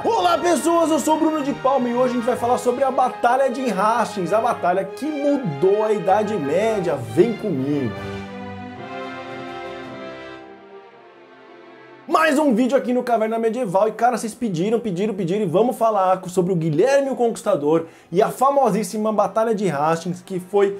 Olá pessoas, eu sou o Bruno de Palma e hoje a gente vai falar sobre a Batalha de Hastings, a batalha que mudou a Idade Média. Vem comigo! Mais um vídeo aqui no Caverna Medieval e cara, vocês pediram e vamos falar sobre o Guilherme o Conquistador e a famosíssima Batalha de Hastings, que foi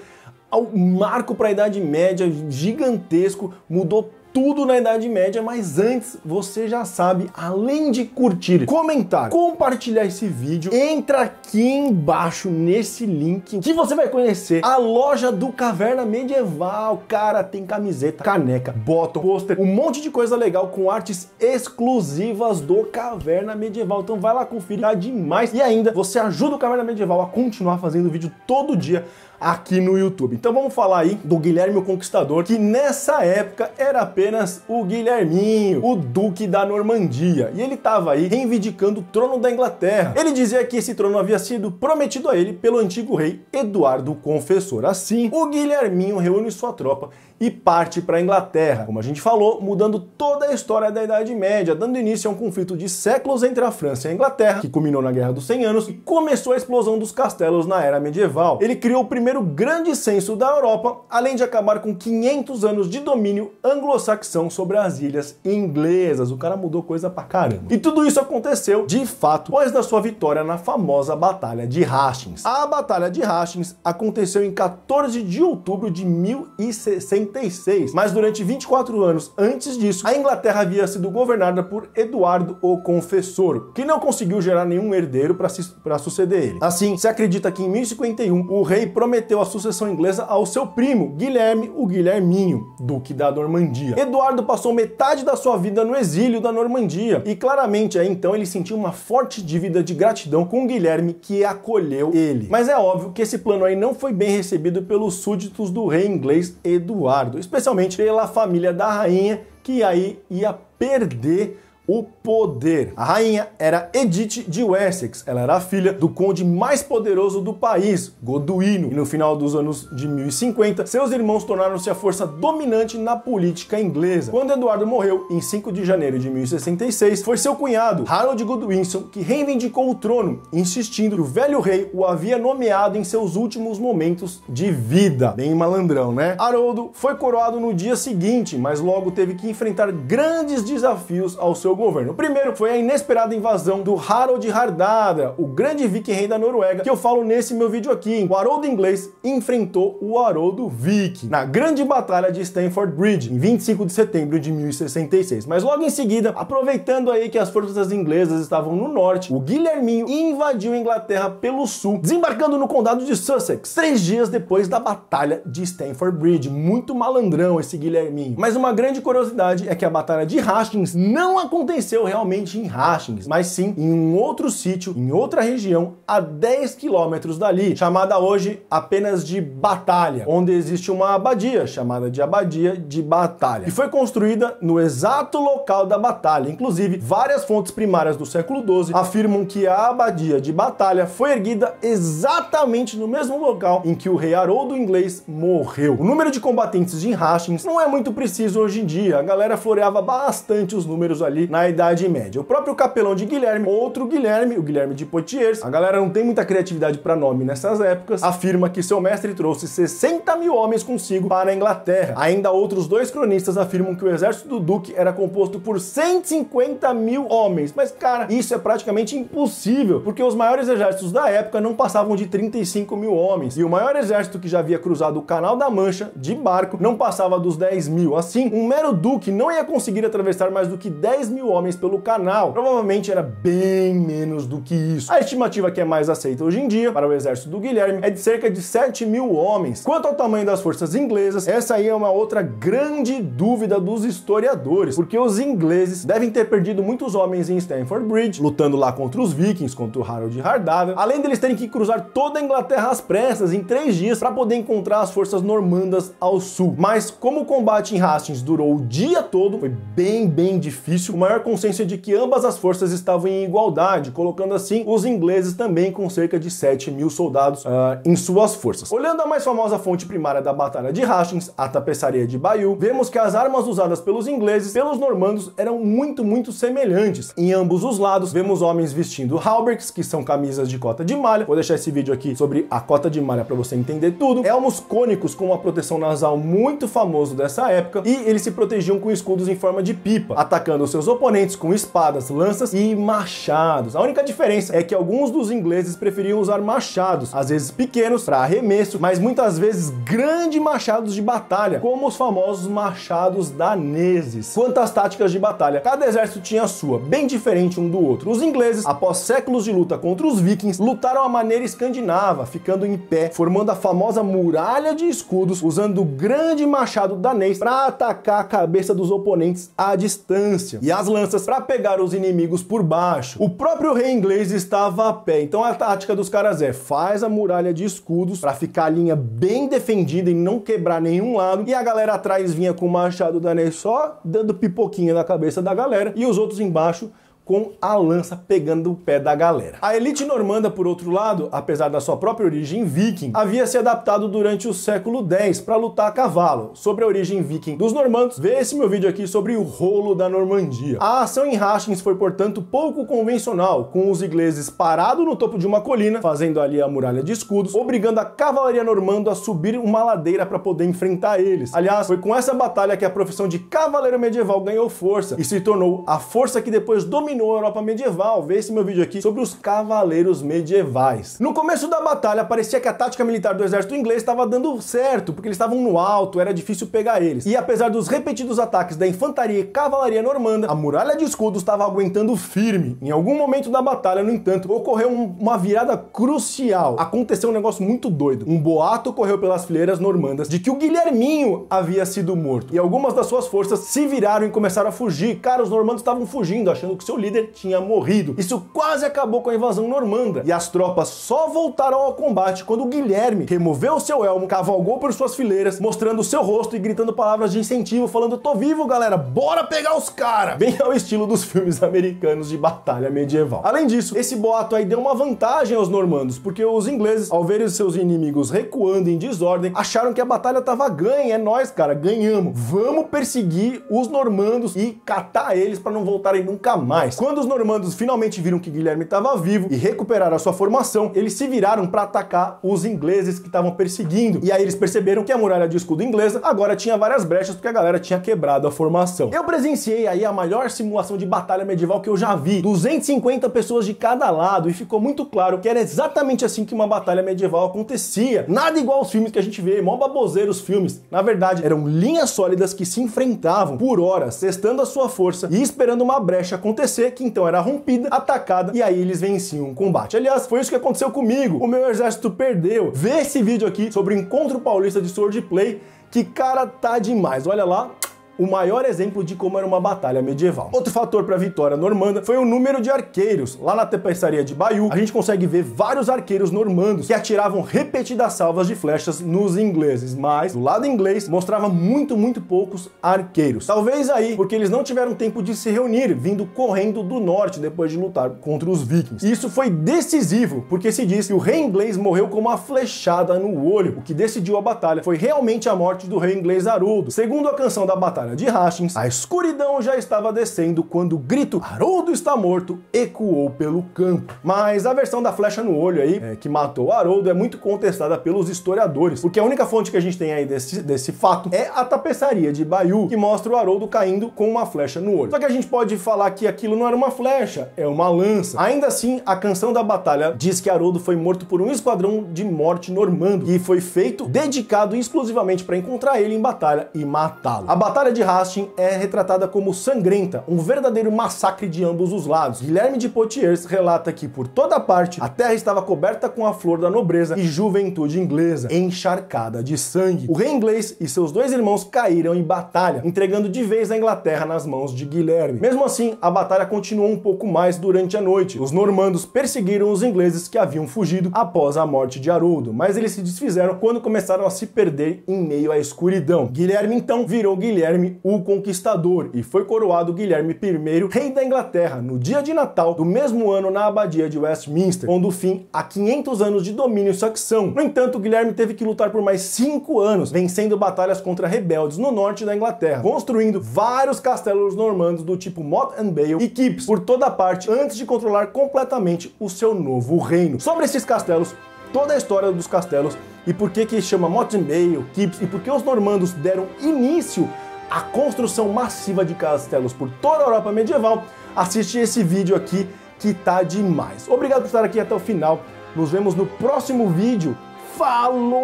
um marco para a Idade Média gigantesco, mudou tudo na Idade Média. Mas antes, você já sabe, além de curtir, comentar, compartilhar esse vídeo, entra aqui embaixo nesse link que você vai conhecer a loja do Caverna Medieval. Cara, tem camiseta, caneca, bottom, pôster, um monte de coisa legal com artes exclusivas do Caverna Medieval. Então vai lá conferir, tá demais. E ainda, você ajuda o Caverna Medieval a continuar fazendo vídeo todo dia aqui no YouTube. Então vamos falar aí do Guilherme o Conquistador, que nessa época era apenas o Guilherminho, o Duque da Normandia, e ele estava aí reivindicando o trono da Inglaterra. Ele dizia que esse trono havia sido prometido a ele pelo antigo rei Eduardo o Confessor. Assim, o Guilherminho reúne sua tropa e parte para a Inglaterra, como a gente falou, mudando toda a história da Idade Média, dando início a um conflito de séculos entre a França e a Inglaterra, que culminou na Guerra dos 100 Anos e começou a explosão dos castelos na Era Medieval. Ele criou o primeiro grande censo da Europa, além de acabar com 500 anos de domínio anglo-saxão sobre as ilhas inglesas. O cara mudou coisa pra caramba. E tudo isso aconteceu, de fato, depois da sua vitória na famosa Batalha de Hastings. A Batalha de Hastings aconteceu em 14 de outubro de 1066, mas durante 24 anos antes disso, a Inglaterra havia sido governada por Eduardo o Confessor, que não conseguiu gerar nenhum herdeiro para suceder ele. Assim, se acredita que em 1051 o rei prometeu a sucessão inglesa ao seu primo, Guilherme o Guilherminho, Duque da Normandia. Eduardo passou metade da sua vida no exílio da Normandia e claramente aí então ele sentiu uma forte dívida de gratidão com Guilherme, que acolheu ele. Mas é óbvio que esse plano aí não foi bem recebido pelos súditos do rei inglês Eduardo, especialmente pela família da rainha, que aí ia perder o poder. A rainha era Edith de Wessex, ela era a filha do conde mais poderoso do país, Goduíno, e no final dos anos de 1050, seus irmãos tornaram-se a força dominante na política inglesa. Quando Eduardo morreu, em 5 de janeiro de 1066, foi seu cunhado, Harold Godwinson, que reivindicou o trono, insistindo que o velho rei o havia nomeado em seus últimos momentos de vida. Bem malandrão, né? Haroldo foi coroado no dia seguinte, mas logo teve que enfrentar grandes desafios ao seu governo. O primeiro foi a inesperada invasão do Harold Hardrada, o grande viking rei da Noruega, que eu falo nesse meu vídeo aqui. O Haroldo inglês enfrentou o Haroldo viking na grande batalha de Stamford Bridge, em 25 de setembro de 1066. Mas logo em seguida, aproveitando aí que as forças inglesas estavam no norte, o Guilherminho invadiu a Inglaterra pelo sul, desembarcando no condado de Sussex, 3 dias depois da batalha de Stamford Bridge. Muito malandrão esse Guilherminho. Mas uma grande curiosidade é que a batalha de Hastings não aconteceu realmente em Hastings, mas sim em um outro sítio, em outra região, a 10 quilômetros dali, chamada hoje apenas de Batalha, onde existe uma abadia, chamada de Abadia de Batalha, e foi construída no exato local da batalha. Inclusive, várias fontes primárias do século XII afirmam que a Abadia de Batalha foi erguida exatamente no mesmo local em que o rei Haroldo inglês morreu. O número de combatentes de Hastings não é muito preciso hoje em dia, a galera floreava bastante os números ali na Idade Média. O próprio capelão de Guilherme, outro Guilherme, o Guilherme de Poitiers, a galera não tem muita criatividade para nome nessas épocas, afirma que seu mestre trouxe 60 mil homens consigo para a Inglaterra. Ainda outros 2 cronistas afirmam que o exército do Duque era composto por 150 mil homens. Mas, cara, isso é praticamente impossível, porque os maiores exércitos da época não passavam de 35 mil homens, e o maior exército que já havia cruzado o Canal da Mancha de barco não passava dos 10 mil. Assim, um mero Duque não ia conseguir atravessar mais do que 10 mil homens pelo canal. Provavelmente era bem menos do que isso. A estimativa que é mais aceita hoje em dia para o exército do Guilherme é de cerca de 7 mil homens. Quanto ao tamanho das forças inglesas, essa aí é uma outra grande dúvida dos historiadores, porque os ingleses devem ter perdido muitos homens em Stamford Bridge, lutando lá contra os vikings, contra o Harold Hardrada, além deles terem que cruzar toda a Inglaterra às pressas em 3 dias para poder encontrar as forças normandas ao sul. Mas como o combate em Hastings durou o dia todo, foi bem difícil, uma maior consenso é de que ambas as forças estavam em igualdade, colocando assim os ingleses também com cerca de 7.000 soldados em suas forças. Olhando a mais famosa fonte primária da Batalha de Hastings, a tapeçaria de Bayeux, vemos que as armas usadas pelos ingleses e pelos normandos eram muito semelhantes. Em ambos os lados, vemos homens vestindo hauberks, que são camisas de cota de malha. Vou deixar esse vídeo aqui sobre a cota de malha para você entender tudo. Elmos cônicos com uma proteção nasal muito famoso dessa época, e eles se protegiam com escudos em forma de pipa, atacando seus oponentes com espadas, lanças e machados. A única diferença é que alguns dos ingleses preferiam usar machados, às vezes pequenos para arremesso, mas muitas vezes grandes machados de batalha, como os famosos machados daneses. Quanto às táticas de batalha, cada exército tinha a sua, bem diferente um do outro. Os ingleses, após séculos de luta contra os vikings, lutaram à maneira escandinava, ficando em pé, formando a famosa muralha de escudos, usando o grande machado danês para atacar a cabeça dos oponentes à distância, e as lanças para pegar os inimigos por baixo. O próprio rei inglês estava a pé, então a tática dos caras é: faz a muralha de escudos para ficar a linha bem defendida e não quebrar nenhum lado, e a galera atrás vinha com o machado danês só dando pipoquinha na cabeça da galera, e os outros embaixo com a lança pegando o pé da galera. A elite normanda, por outro lado, apesar da sua própria origem viking, havia se adaptado durante o século X para lutar a cavalo. Sobre a origem viking dos normandos, vê esse meu vídeo aqui sobre o rolo da Normandia. A ação em Hastings foi, portanto, pouco convencional, com os ingleses parados no topo de uma colina, fazendo ali a muralha de escudos, obrigando a cavalaria normanda a subir uma ladeira para poder enfrentar eles. Aliás, foi com essa batalha que a profissão de cavaleiro medieval ganhou força e se tornou a força que depois dominou a Europa medieval. Vê esse meu vídeo aqui sobre os cavaleiros medievais. No começo da batalha, parecia que a tática militar do exército inglês estava dando certo, porque eles estavam no alto, era difícil pegar eles. E apesar dos repetidos ataques da infantaria e cavalaria normanda, a muralha de escudos estava aguentando firme. Em algum momento da batalha, no entanto, ocorreu uma virada crucial. Aconteceu um negócio muito doido. Um boato correu pelas fileiras normandas de que o Guilherminho havia sido morto, e algumas das suas forças se viraram e começaram a fugir. Cara, os normandos estavam fugindo, achando que seu líder tinha morrido. Isso quase acabou com a invasão normanda, e as tropas só voltaram ao combate quando o Guilherme removeu seu elmo, cavalgou por suas fileiras, mostrando seu rosto e gritando palavras de incentivo, falando: "Tô vivo, galera, bora pegar os caras!" Bem ao estilo dos filmes americanos de batalha medieval. Além disso, esse boato aí deu uma vantagem aos normandos, porque os ingleses, ao verem seus inimigos recuando em desordem, acharam que a batalha tava ganha. É nóis, cara, ganhamos. Vamos perseguir os normandos e catar eles para não voltarem nunca mais. Quando os normandos finalmente viram que Guilherme estava vivo e recuperaram a sua formação, eles se viraram para atacar os ingleses que estavam perseguindo. E aí eles perceberam que a muralha de escudo inglesa agora tinha várias brechas, porque a galera tinha quebrado a formação. Eu presenciei aí a maior simulação de batalha medieval que eu já vi. 250 pessoas de cada lado, e ficou muito claro que era exatamente assim que uma batalha medieval acontecia. Nada igual aos filmes que a gente vê, mó baboseiro os filmes. Na verdade, eram linhas sólidas que se enfrentavam por horas, testando a sua força e esperando uma brecha acontecer, que então era rompida, atacada, e aí eles venciam o combate. Aliás, foi isso que aconteceu comigo. O meu exército perdeu. Vê esse vídeo aqui sobre o Encontro Paulista de Swordplay, que cara, tá demais. Olha lá. O maior exemplo de como era uma batalha medieval. Outro fator para a vitória normanda foi o número de arqueiros. Lá na tapeçaria de Bayeux, a gente consegue ver vários arqueiros normandos que atiravam repetidas salvas de flechas nos ingleses, mas do lado inglês mostrava muito poucos arqueiros. Talvez aí porque eles não tiveram tempo de se reunir, vindo correndo do norte depois de lutar contra os vikings. E isso foi decisivo, porque se diz que o rei inglês morreu com uma flechada no olho. O que decidiu a batalha foi realmente a morte do rei inglês Haroldo. Segundo a canção da batalha de Hastings, a escuridão já estava descendo quando o grito "Haroldo está morto" ecoou pelo campo. Mas a versão da flecha no olho aí, que matou Haroldo, é muito contestada pelos historiadores, porque a única fonte que a gente tem aí desse fato é a tapeçaria de Bayeux, que mostra o Haroldo caindo com uma flecha no olho. Só que a gente pode falar que aquilo não era uma flecha, é uma lança. Ainda assim, a canção da batalha diz que Haroldo foi morto por um esquadrão de morte normando, e foi feito dedicado exclusivamente para encontrar ele em batalha e matá-lo. A batalha de Hastings é retratada como sangrenta, um verdadeiro massacre de ambos os lados. Guilherme de Poitiers relata que por toda parte a terra estava coberta com a flor da nobreza e juventude inglesa, encharcada de sangue. O rei inglês e seus dois irmãos caíram em batalha, entregando de vez a Inglaterra nas mãos de Guilherme. Mesmo assim, a batalha continuou um pouco mais durante a noite. Os normandos perseguiram os ingleses que haviam fugido após a morte de Haroldo, mas eles se desfizeram quando começaram a se perder em meio à escuridão. Guilherme então virou Guilherme Guilherme o Conquistador e foi coroado Guilherme I, rei da Inglaterra, no dia de Natal do mesmo ano na abadia de Westminster, pondo fim a 500 anos de domínio saxão. No entanto, Guilherme teve que lutar por mais 5 anos, vencendo batalhas contra rebeldes no norte da Inglaterra, construindo vários castelos normandos do tipo Motte and Bale e Keeps por toda parte antes de controlar completamente o seu novo reino. Sobre esses castelos, toda a história dos castelos e por que chama Motte and Bale, Keeps e por que os normandos deram início à construção massiva de castelos por toda a Europa medieval, assiste esse vídeo aqui que tá demais. Obrigado por estar aqui até o final. Nos vemos no próximo vídeo. Falou!